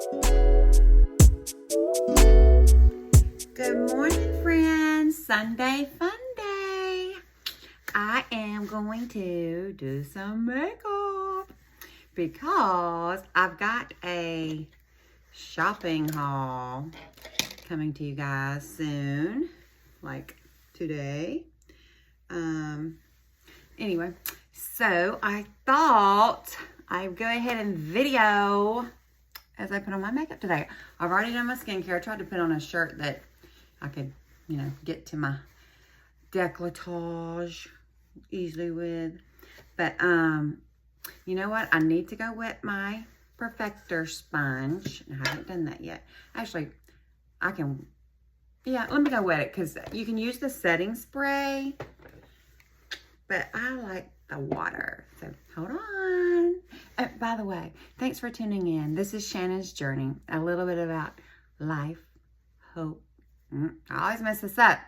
Good morning, friends. Sunday Funday. I am going to do some makeup because I've got a shopping haul coming to you guys soon, like today. Anyway, so I thought I'd go ahead and video as I put on my makeup today. I've already done my skincare. I tried to put on a shirt that I could, get to my décolletage easily with. But, you know what? I need to go wet my Perfector sponge. I haven't done that yet. Actually, let me go wet it because you can use the setting spray. But I like the water. So, hold on. By the way, thanks for tuning in. This is Shannon's journey. A little bit about life, hope. I always mess this up.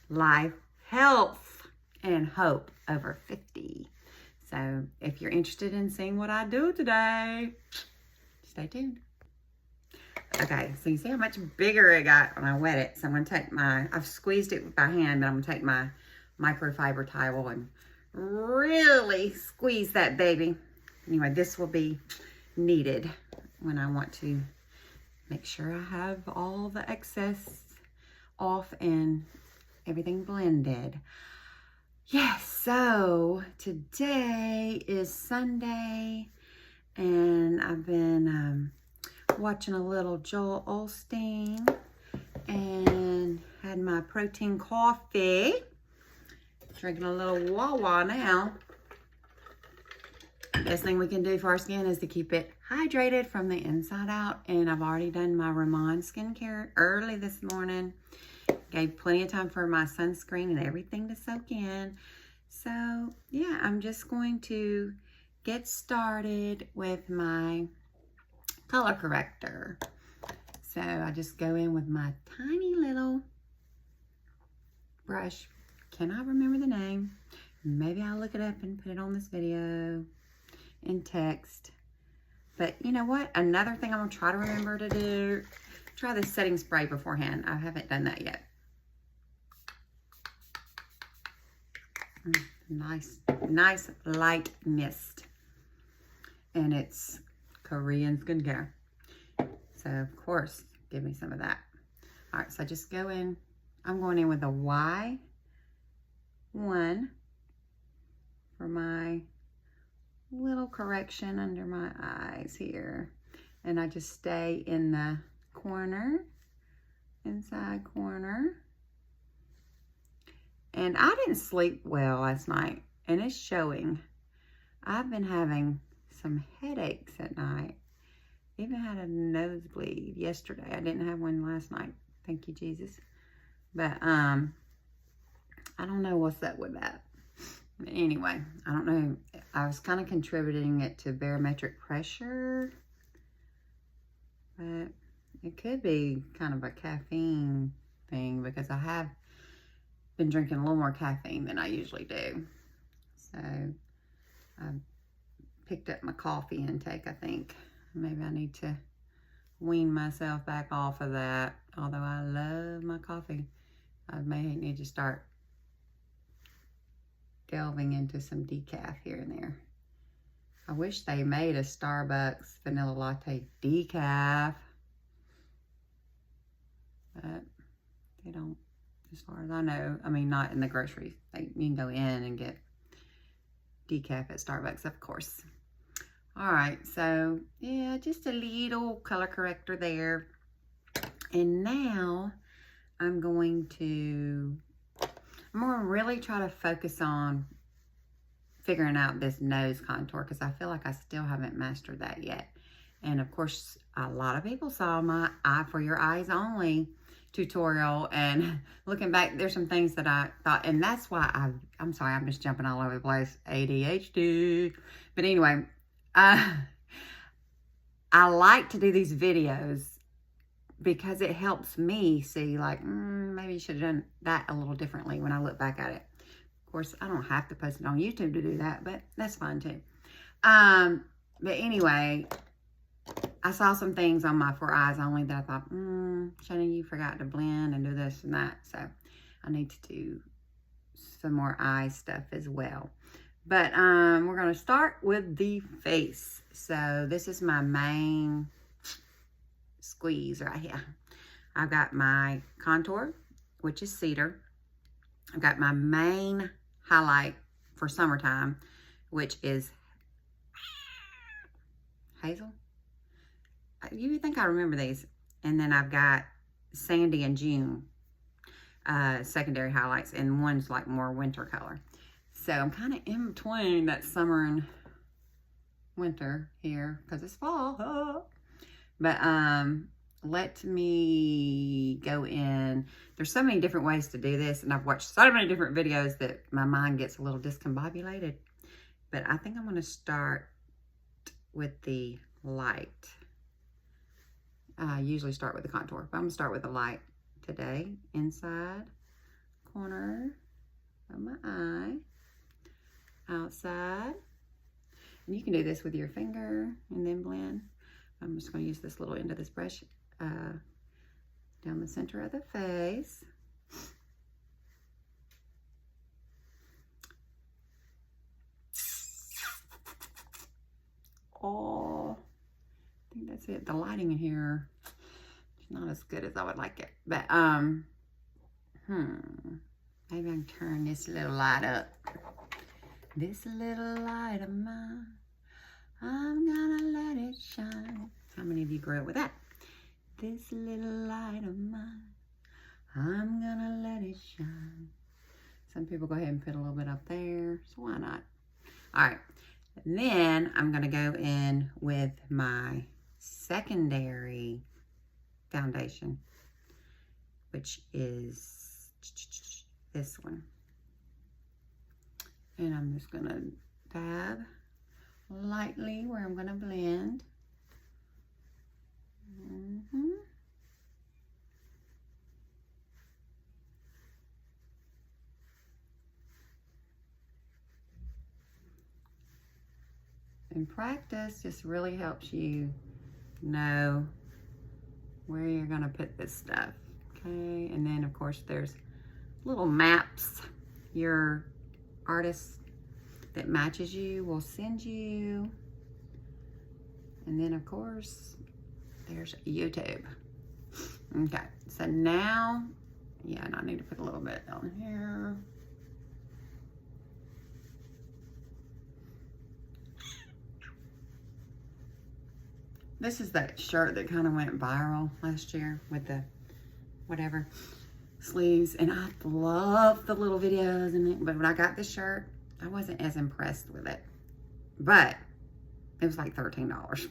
Life, health, and hope over 50. So if you're interested in seeing what I do today, stay tuned. Okay, so you see how much bigger it got when I wet it. So I'm going to take I've squeezed it by hand, but I'm going to take my microfiber towel and really squeeze that baby. Anyway, this will be needed when I want to make sure I have all the excess off and everything blended. Yes, so today is Sunday and I've been watching a little Joel Osteen and had my protein coffee. Drinking a little Wawa now. Best thing we can do for our skin is to keep it hydrated from the inside out. And I've already done my Ramon skincare early this morning. Gave plenty of time for my sunscreen and everything to soak in. So, yeah, I'm just going to get started with my color corrector. So, I just go in with my tiny little brush. Cannot remember the name. Maybe I'll look it up and put it on this video in text. But you know what? Another thing I'm going to try to remember to do, try the setting spray beforehand. I haven't done that yet. Nice light mist. And it's Korean skincare. So, of course, give me some of that. All right, so I just go in. I'm going in with a Y1 for my little correction under my eyes here. And I just stay in the corner, inside corner. And I didn't sleep well last night, and it's showing. I've been having some headaches at night. Even had a nosebleed yesterday. I didn't have one last night. Thank you, Jesus. But, I don't know what's up with that. But anyway, I don't know. I was kind of contributing it to barometric pressure. But it could be kind of a caffeine thing because I have been drinking a little more caffeine than I usually do. So I picked up my coffee intake, I think. Maybe I need to wean myself back off of that. Although I love my coffee. I may need to start delving into some decaf here and there. I wish they made a Starbucks vanilla latte decaf. But they don't, as far as I know. I mean, not in the groceries. You can go in and get decaf at Starbucks, of course. All right, so yeah, just a little color corrector there. And now I'm going to really try to focus on figuring out this nose contour because I feel like I still haven't mastered that yet. And of course, a lot of people saw my Eye for Your Eyes Only tutorial, and looking back, there's some things that I thought, and that's why I'm sorry, I'm just jumping all over the place, ADHD. But anyway, I like to do these videos because it helps me see, like, maybe you should have done that a little differently when I look back at it. Of course, I don't have to post it on YouTube to do that, but that's fine too. But anyway, I saw some things on my for eyes only that I thought, Shannon, you forgot to blend and do this and that. So I need to do some more eye stuff as well. But we're going to start with the face. So this is my main squeeze right here. I've got my contour, which is cedar. I've got my main highlight for summertime, which is hazel. You think I remember these. And then I've got Sandy and June secondary highlights, and one's like more winter color. So I'm kind of in between that summer and winter here because it's fall. But let me go in. There's so many different ways to do this, and I've watched so many different videos that my mind gets a little discombobulated. But I think I'm going to start with the light. I usually start with the contour, but I'm going to start with the light today. Inside corner of my eye. Outside. And you can do this with your finger and then blend. I'm just going to use this little end of this brush down the center of the face. Oh, I think that's it. The lighting in here is not as good as I would like it. But, maybe I can turn this little light up. This little light of mine, I'm gonna let it shine. How many of you grew up with that? This little light of mine, I'm gonna let it shine. Some people go ahead and put a little bit up there, so why not? All right, and then I'm gonna go in with my secondary foundation, which is this one. And I'm just gonna dab lightly where I'm gonna blend. And practice just really helps you know where you're gonna put this stuff, okay? And then of course there's little maps your artist that matches you will send you. And then of course there's YouTube. Okay, so now, yeah, and I need to put a little bit on here. This is that shirt that kind of went viral last year with the whatever sleeves, and I love the little videos and it, but when I got this shirt, I wasn't as impressed with it, but it was like $13,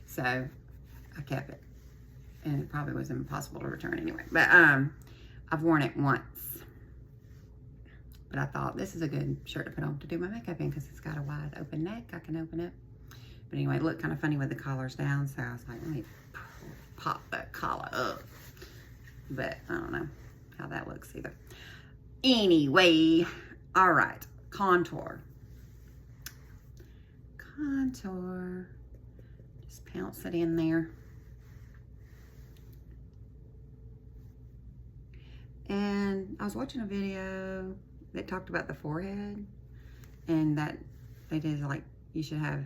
so I kept it, and it probably was impossible to return anyway. But I've worn it once, but I thought this is a good shirt to put on to do my makeup in because it's got a wide open neck. I can open it, but anyway, it looked kind of funny with the collars down, so I was like, let me pop that collar up. But I don't know how that looks either. Anyway, all right, contour. Contour, just pounce it in there. And I was watching a video that talked about the forehead, and that they did like, you should have,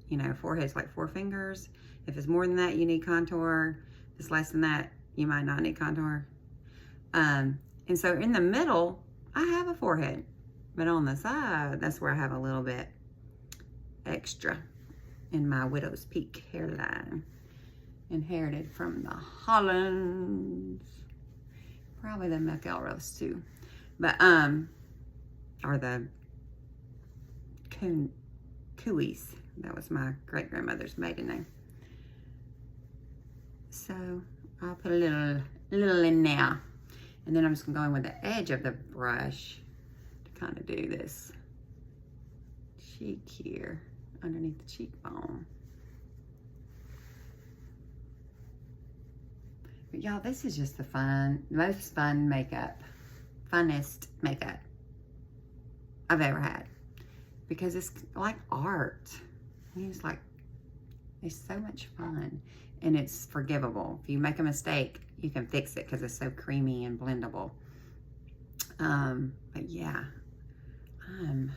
you know, forehead's like 4 fingers. If it's more than that, you need contour. If it's less than that, you might not need contour. And so in the middle, I have a forehead, but on the side, that's where I have a little bit extra in my widow's peak hairline, inherited from the Hollands, probably the McElroys too, but or the Cooeys. That was my great grandmother's maiden name. So I'll put a little in now, and then I'm just gonna go in with the edge of the brush to kind of do this cheek here underneath the cheekbone. But y'all, this is just the most fun makeup, funnest makeup I've ever had, because it's like art. I mean, it's like It's so much fun, and it's forgivable. If you make a mistake, you can fix it because it's so creamy and blendable. But yeah, I'm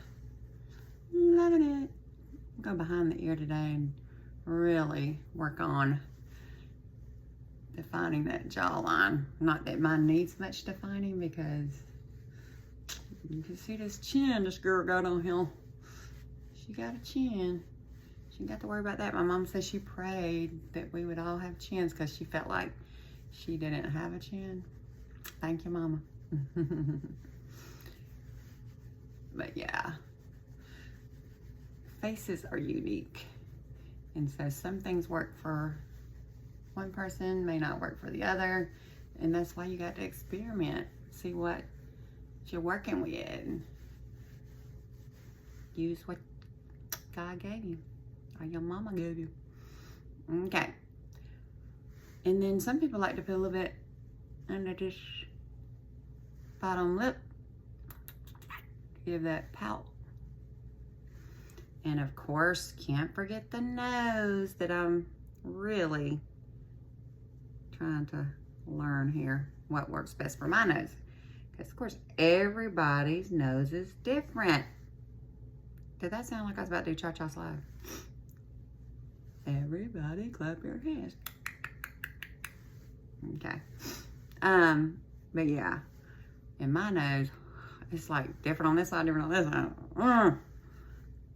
loving it. Go behind the ear today and really work on defining that jawline. Not that mine needs much defining, because you can see this chin this girl got on here. She got a chin. She didn't have to worry about that. My mom said she prayed that we would all have chins because she felt like she didn't have a chin. Thank you, Mama. But yeah, faces are unique. And so some things work for one person, may not work for the other. And that's why you got to experiment. See what you're working with. And use what God gave you, or your mama gave you. Okay. And then some people like to put a little bit under this bottom lip. Give that pout. And of course, can't forget the nose that I'm really trying to learn here what works best for my nose. Because of course, everybody's nose is different. Did that sound like I was about to do cha-cha slide? Everybody clap your hands. Okay. But yeah, in my nose, it's like different on this side, different on this side.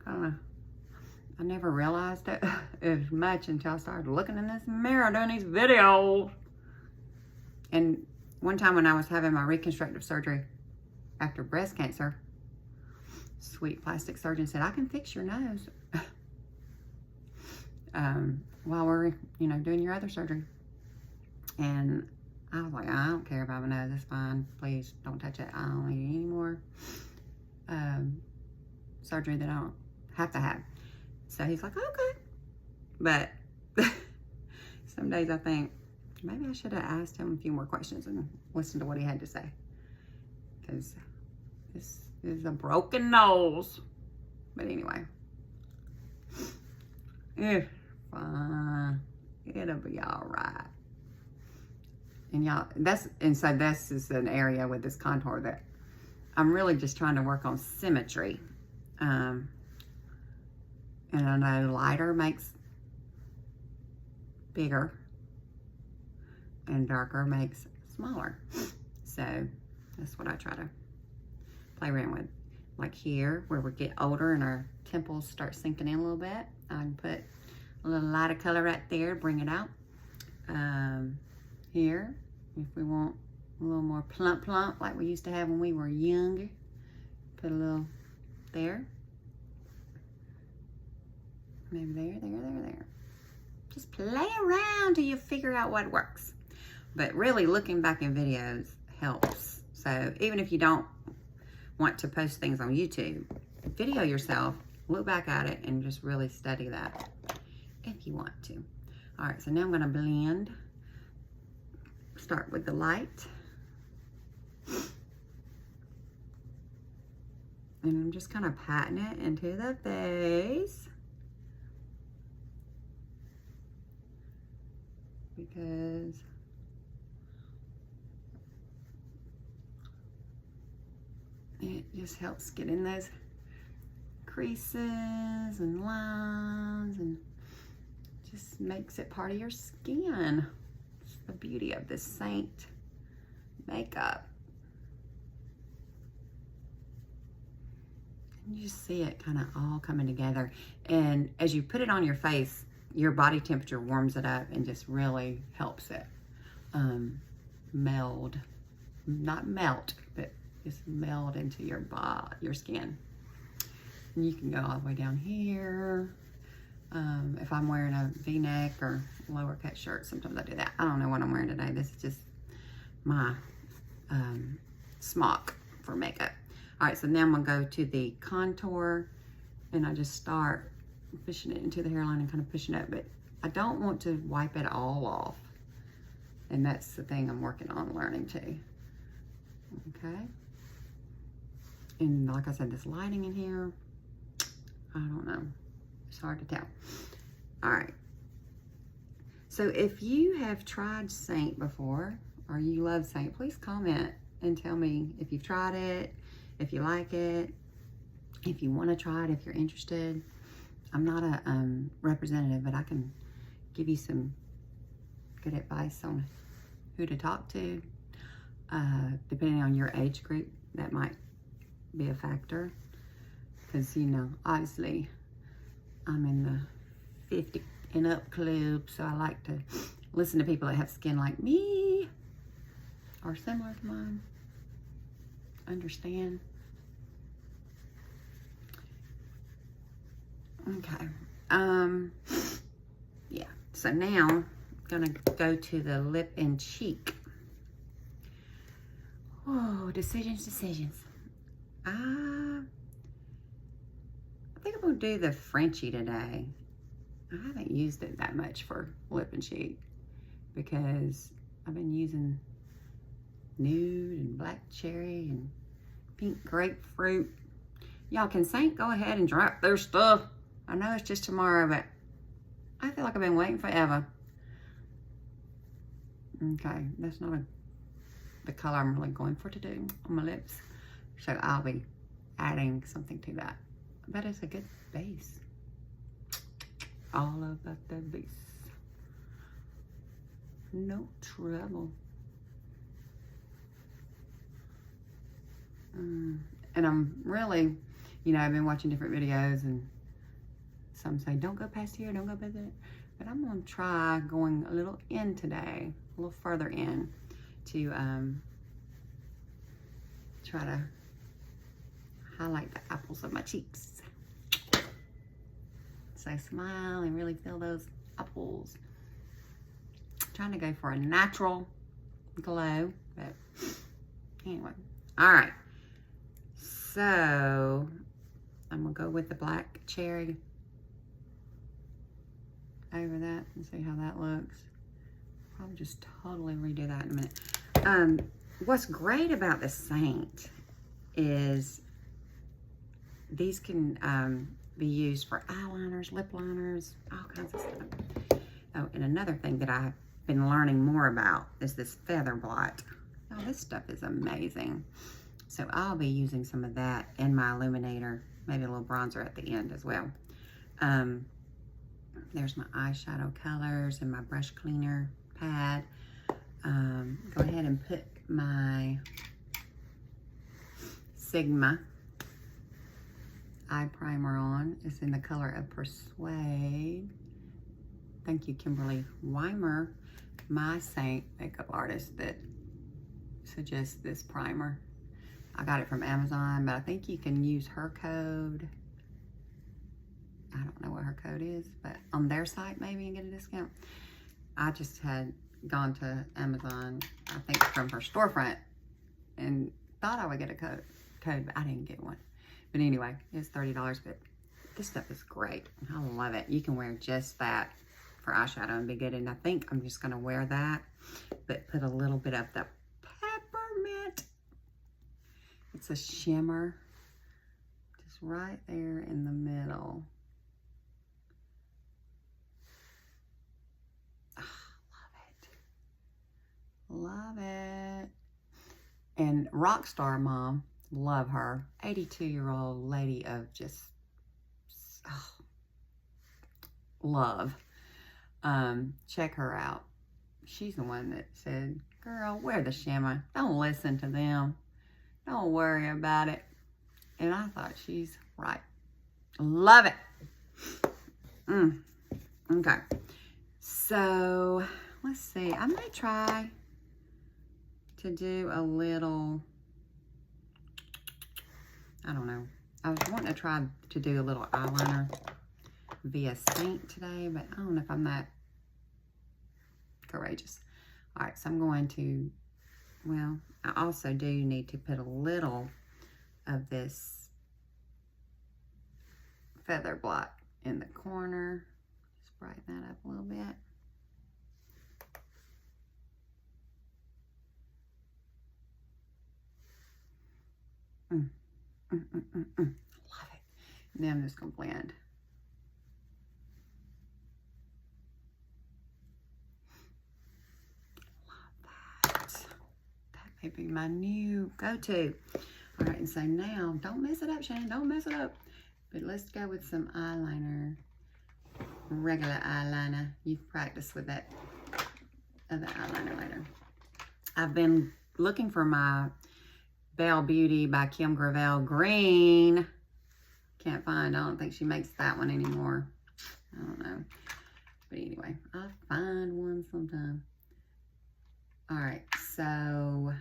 Kinda, I never realized it as much until I started looking in this mirror doing these videos. And one time when I was having my reconstructive surgery after breast cancer, sweet plastic surgeon said, I can fix your nose while we're, doing your other surgery. And I was like, I don't care about my nose, it's fine. Please don't touch it. I don't need any more surgery that I don't have to have. So he's like, okay. But some days I think, maybe I should have asked him a few more questions and listened to what he had to say. Because this is a broken nose. But anyway. It's fine. It'll be all right. And y'all, so this is an area with this contour that I'm really just trying to work on symmetry. And I know lighter makes bigger and darker makes smaller. So that's what I try to play around with. Like here, where we get older and our temples start sinking in a little bit, I can put a little lighter color right there, bring it out. Here, if we want a little more plump like we used to have when we were younger, put a little there. Maybe there. Just play around till you figure out what works. But really, looking back in videos helps. So even if you don't want to post things on YouTube, video yourself, look back at it, and just really study that if you want to. All right, so now I'm gonna blend. Start with the light. And I'm just kind of patting it into the face. Because it just helps get in those creases and lines and just makes it part of your skin. It's the beauty of this Seint makeup. And you just see it kind of all coming together. And as you put it on your face, your body temperature warms it up and just really helps it meld, not melt, but just meld into your skin. And you can go all the way down here. If I'm wearing a V-neck or lower cut shirt, sometimes I do that. I don't know what I'm wearing today. This is just my smock for makeup. All right, so now I'm gonna go to the contour, and I just start pushing it into the hairline and kind of pushing it, but I don't want to wipe it all off. And that's the thing I'm working on learning too. Okay. And like I said, this lighting in here, I don't know. It's hard to tell. All right. So if you have tried Seint before, or you love Seint, please comment and tell me if you've tried it, if you like it, if you want to try it, if you're interested. I'm not a representative, but I can give you some good advice on who to talk to. Depending on your age group, that might be a factor. Because, you know, obviously, I'm in the 50 and up club, so I like to listen to people that have skin like me or similar to mine. Understand? Okay. Yeah. So now I'm gonna go to the lip and cheek. Oh, decisions. I think I'm gonna do the Frenchie today. I haven't used it that much for lip and cheek because I've been using nude and black cherry and pink grapefruit. Y'all, can Seint go ahead and drop their stuff? I know it's just tomorrow, but I feel like I've been waiting forever. Okay, that's not the color I'm really going for to do on my lips. So I'll be adding something to that. But it's a good base. All about the base. No trouble. And I'm really, you know, I've been watching different videos and some say, don't go past here, don't go past there. But I'm gonna try going a little in today, a little further in to try to highlight the apples of my cheeks. So smile and really feel those apples. Trying to go for a natural glow, but anyway. All right, so I'm gonna go with the black cherry over that and see how that looks. I'll just totally redo that in a minute. What's great about the Seint is these can be used for eyeliners, lip liners, all kinds of stuff. Oh, and another thing that I've been learning more about is this feather blot. Oh, this stuff is amazing. So I'll be using some of that in my illuminator, maybe a little bronzer at the end as well. There's my eyeshadow colors and my brush cleaner pad. Go ahead and put my Sigma eye primer on. It's in the color of Persuade. Thank you, Kimberly Weimer, my Seint makeup artist that suggests this primer. I got it from Amazon, but I think you can use her code. I don't know what her code is, but on their site maybe and get a discount. I just had gone to Amazon, I think from her storefront, and thought I would get a code, but I didn't get one. But anyway, it's $30, but this stuff is great. I love it. You can wear just that for eyeshadow and be good. And I think I'm just gonna wear that, but put a little bit of the peppermint. It's a shimmer, just right there in the middle. Love it. And Rockstar Mom, love her. 82-year-old lady of just love. Check her out. She's the one that said, girl, wear the shimmer. Don't listen to them. Don't worry about it. And I thought she's right. Love it. Okay. So, let's see. I may try to do a little, I don't know. I was wanting to try to do a little eyeliner via Seint today, but I don't know if I'm that courageous. All right, so I'm going to, well, I also do need to put a little of this feather blot in the corner. Just brighten that up a little bit. Love it. Now I'm just gonna blend. may be my new go-to. All right, and so now, don't mess it up, Shannon, don't mess it up. But let's go with some eyeliner, regular eyeliner. You've practiced with that other eyeliner later. I've been looking for my Belle Beauty by Kim Gravel green. Can't find, I don't think she makes that one anymore. I don't know. But anyway, I'll find one sometime. All right, so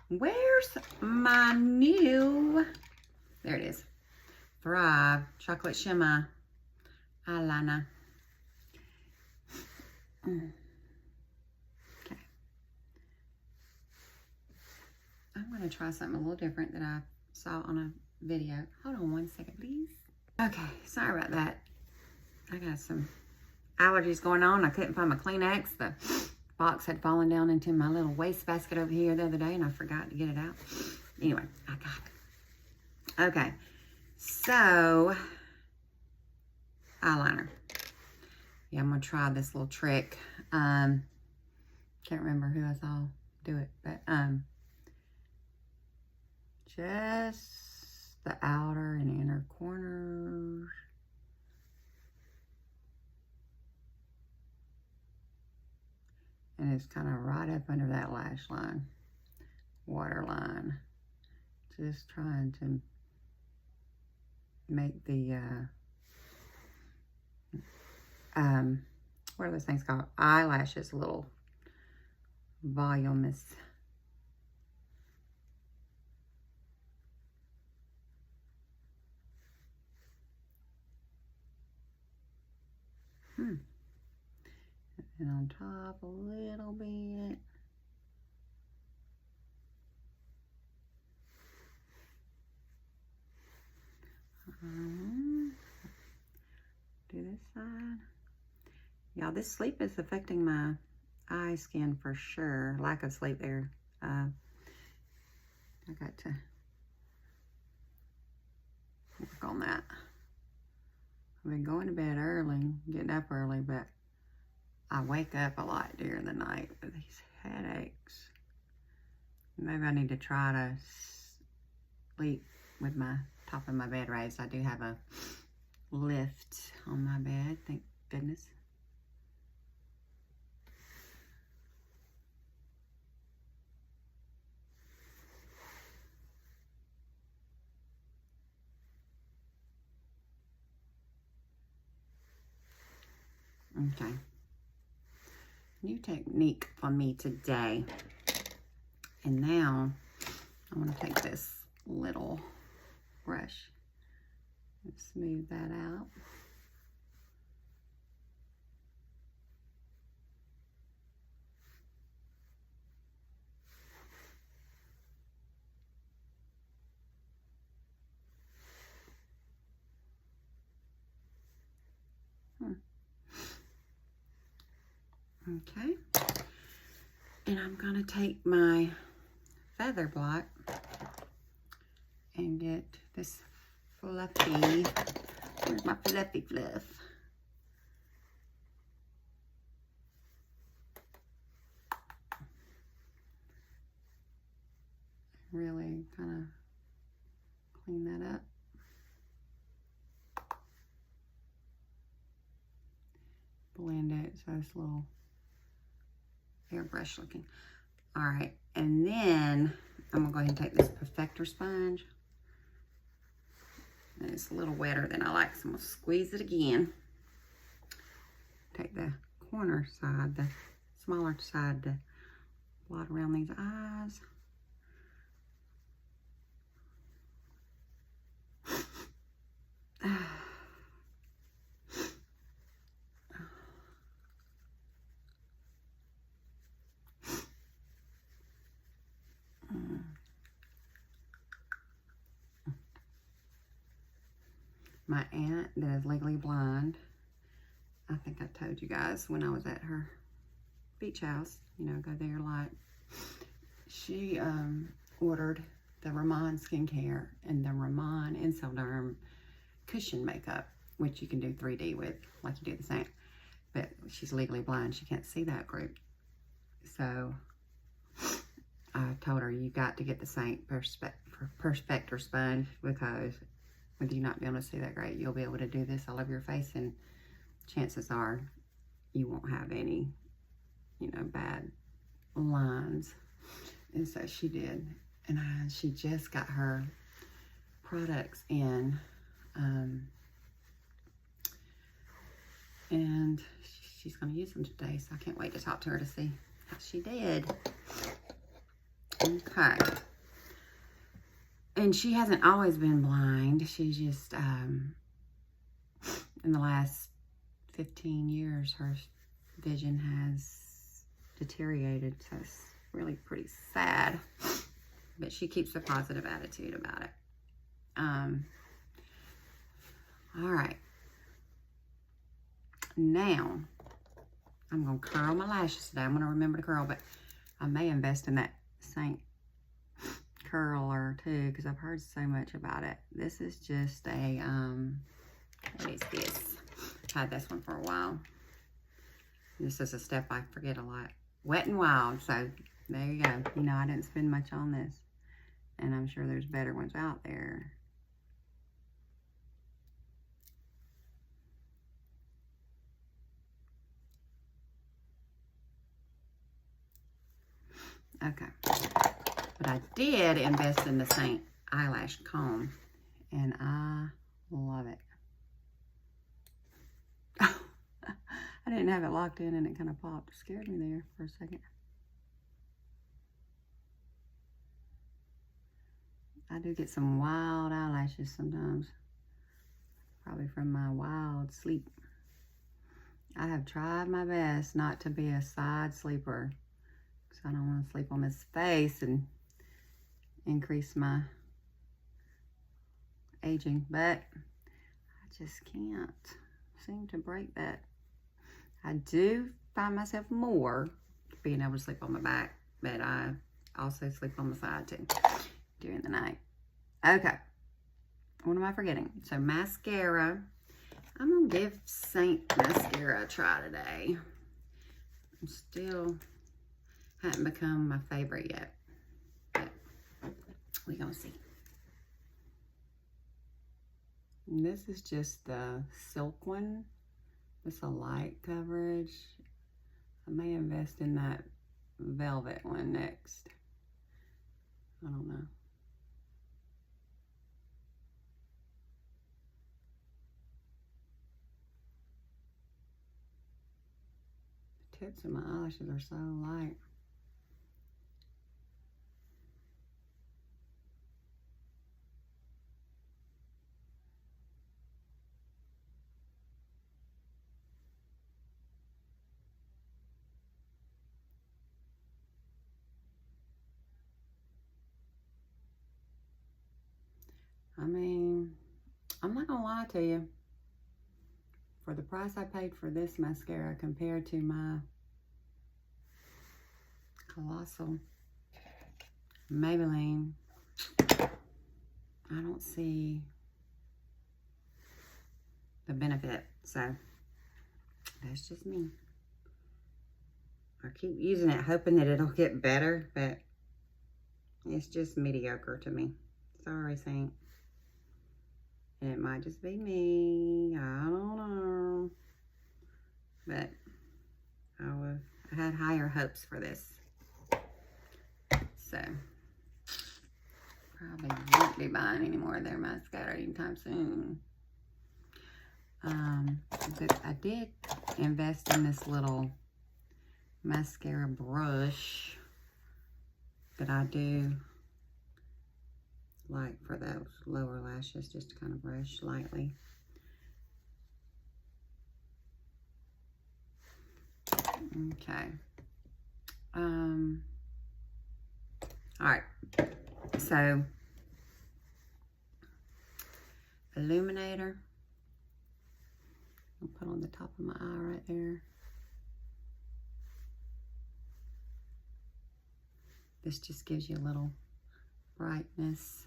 where's my new, there it is, Thrive Chocolate Shimmer Eyeliner. Okay. I'm going to try something a little different that I saw on a video. Hold on one second, please. Okay, sorry about that. I got some allergies going on. I couldn't find my Kleenex. The box had fallen down into my little wastebasket over here the other day, and I forgot to get it out. Anyway, I got it. Okay, so eyeliner. Yeah, I'm gonna try this little trick. Can't remember who I saw do it, but just the outer and inner corners. And it's kind of right up under that lash line, waterline. Just trying to make the, what are those things called? Eyelashes a little voluminous. And on top a little bit. Do this side. Y'all, this sleep is affecting my eye skin for sure. Lack of sleep there. I got to work on that. I've been going to bed early, getting up early, but I wake up a lot during the night with these headaches. Maybe I need to try to sleep with my top of my bed raised. I do have a lift on my bed, thank goodness. Okay. New technique for me today. And now I want to take this little brush and smooth that out. Okay, and I'm gonna take my feather block and get this fluffy, where's my fluffy fluff? Really kind of clean that up. Blend it so it's a little airbrush looking. All right, and then I'm gonna go ahead and take this perfector sponge. And it's a little wetter than I like, so I'm gonna squeeze it again. Take the corner side, the smaller side, to blot around these eyes. My aunt that is legally blind, I think I told you guys when I was at her beach house, you know, go there a lot. She ordered the Ramon skincare and the Ramon Insoderm cushion makeup, which you can do 3D with, like you do the same. But she's legally blind. She can't see that group. So I told her, you got to get the Seint Perfector sponge, because with you not being able to see that great, you'll be able to do this all over your face, and chances are you won't have any, you know, bad lines. And so she did. And she just got her products in. And she's going to use them today, so I can't wait to talk to her to see how she did. Okay. And she hasn't always been blind. She's just, in the last 15 years, her vision has deteriorated. So it's really pretty sad. But she keeps a positive attitude about it. All right. Now, I'm going to curl my lashes today. I'm going to remember to curl, but I may invest in that Seint curler too, because I've heard so much about it. This is just a, what is this? I've had this one for a while. This is a step I forget a lot. Wet n Wild, so there you go. You know, I didn't spend much on this, and I'm sure there's better ones out there. Okay, but I did invest in the Seint eyelash comb, and I love it. I didn't have it locked in, and it kind of popped. It scared me there for a second. I do get some wild eyelashes sometimes, probably from my wild sleep. I have tried my best not to be a side sleeper, because I don't want to sleep on this face and increase my aging, but I just can't seem to break that. I do find myself more being able to sleep on my back, but I also sleep on the side too during the night. Okay, what am I forgetting? So mascara. I'm gonna give Seint mascara a try today. I'm still hadn't become my favorite yet, but we're gonna see. And this is just the silk one. It's a light coverage. I may invest in that velvet one next. I don't know. The tips of my eyelashes are so light. I mean, I'm not gonna lie to you. For the price I paid for this mascara compared to my Colossal Maybelline, I don't see the benefit. So that's just me. I keep using it hoping that it'll get better, but it's just mediocre to me. Sorry, Seint. It might just be me. I don't know. But I had higher hopes for this. So probably won't be buying any more of their mascara anytime soon. But I did invest in this little mascara brush that I do like for those lower lashes, just to kind of brush lightly. Okay. All right. So, illuminator. I'll put on the top of my eye right there. This just gives you a little brightness.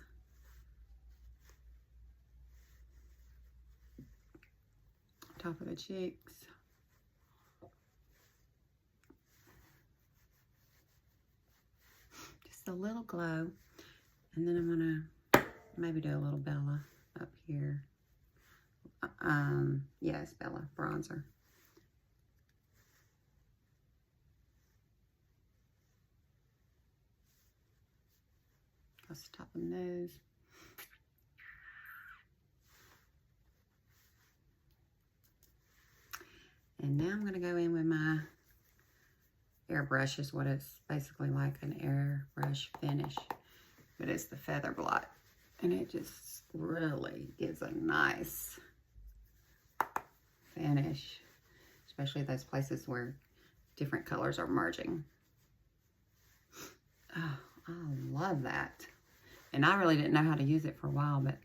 Top of the cheeks. Just a little glow. And then I'm gonna maybe do a little Bella up here. Yes, Bella bronzer. Across the top of the nose. And now I'm going to go in with my airbrush, is what it's basically like, an airbrush finish. But it's the Feather Blot. And it just really gives a nice finish. Especially those places where different colors are merging. Oh, I love that. And I really didn't know how to use it for a while, but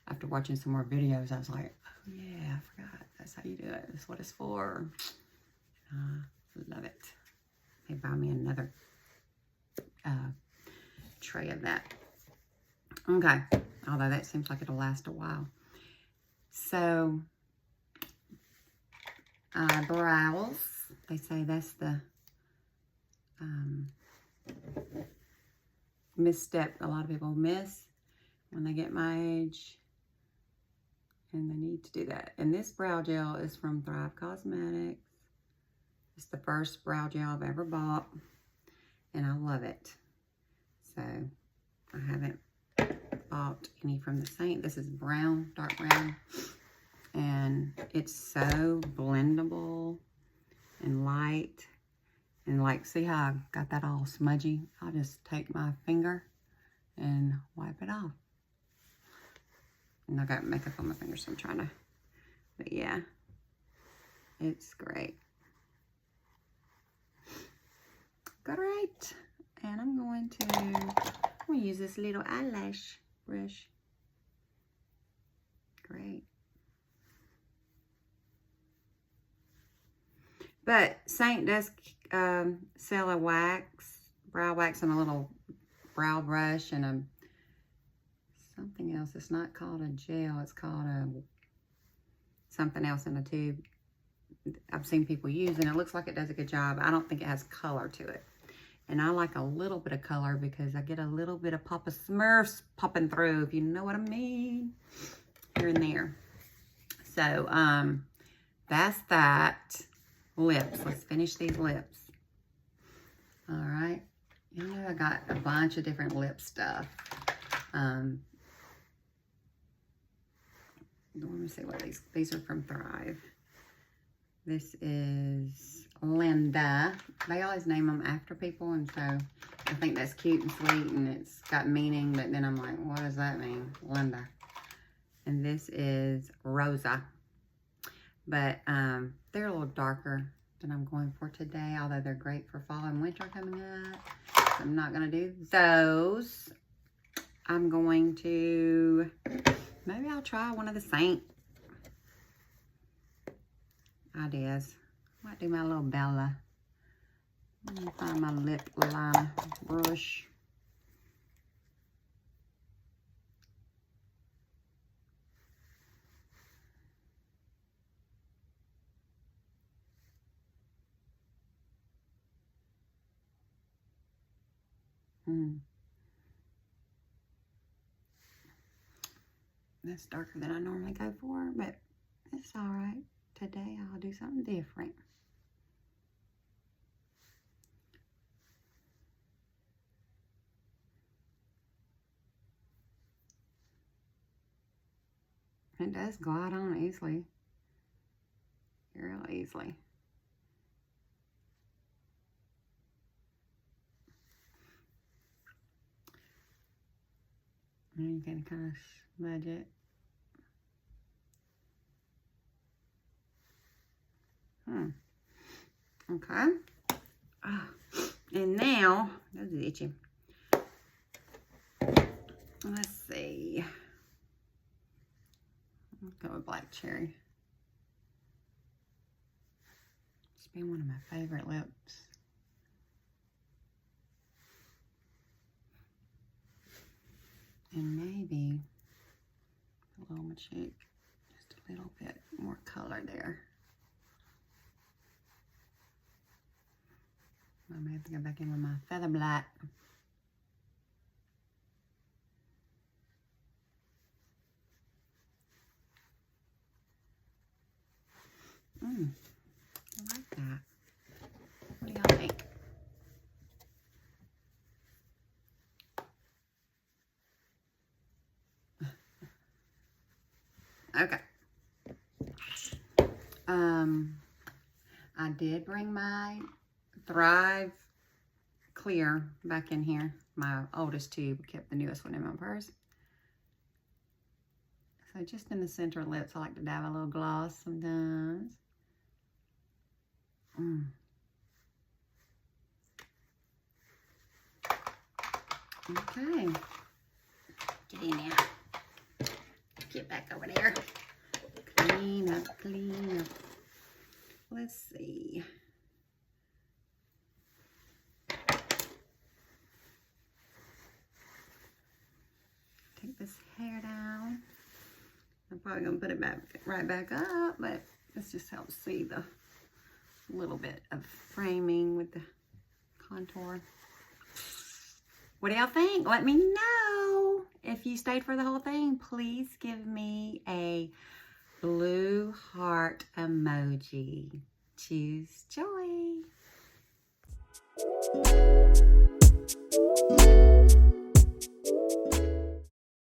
after watching some more videos, I was like, oh yeah, I forgot. That's how you do it. That's what it's for. Love it. They buy me another tray of that. Okay. Although that seems like it'll last a while. So, brows. They say that's the misstep a lot of people miss when they get my age. And they need to do that. And this brow gel is from Thrive Cosmetics. It's the first brow gel I've ever bought. And I love it. So, I haven't bought any from the Seint. This is brown, dark brown. And it's so blendable and light. And like, see how I got that all smudgy? I'll just take my finger and wipe it off. And I got makeup on my fingers, so I'm trying to, but yeah, it's great. Great. And I'm going to use this little eyelash brush. Great. But Seint does sell a brow wax, and a little brow brush, and something else. It's not called a gel. It's called something else in a tube. I've seen people use, and it looks like it does a good job. I don't think it has color to it. And I like a little bit of color because I get a little bit of Papa Smurfs popping through, if you know what I mean, here and there. So, that's that. Lips. Let's finish these lips. All right. You know, I got a bunch of different lip stuff. Let me see what these are from Thrive. This is Linda. They always name them after people, and so I think that's cute and sweet, and it's got meaning, but then I'm like, what does that mean? Linda. And this is Rosa. But they're a little darker than I'm going for today, although they're great for fall and winter coming up. So I'm not going to do those. I'm going to, maybe I'll try one of the Seint ideas. I might do my little Bella. Let me find my lip liner brush. That's darker than I normally go for, but it's all right. Today I'll do something different. It does glide on easily. Real easily. And you can kind of smudge it. Okay. And now, this is itchy. Let's see. Let's go with Black Cherry. It's been one of my favorite lips. And maybe below my cheek, just a little bit more color there. I may have to go back in with my Feather Blot. Okay. I did bring my Thrive Clear back in here. My oldest tube. Kept the newest one in my purse. So just in the center lips, I like to dab a little gloss sometimes. Okay. Get in there. Get back over there. Clean up, clean up. Let's see. Take this hair down. I'm probably gonna put it back right back up, but this just helps see the little bit of framing with the contour. What do y'all think? Let me know. If you stayed for the whole thing, please give me a blue heart emoji. Choose joy.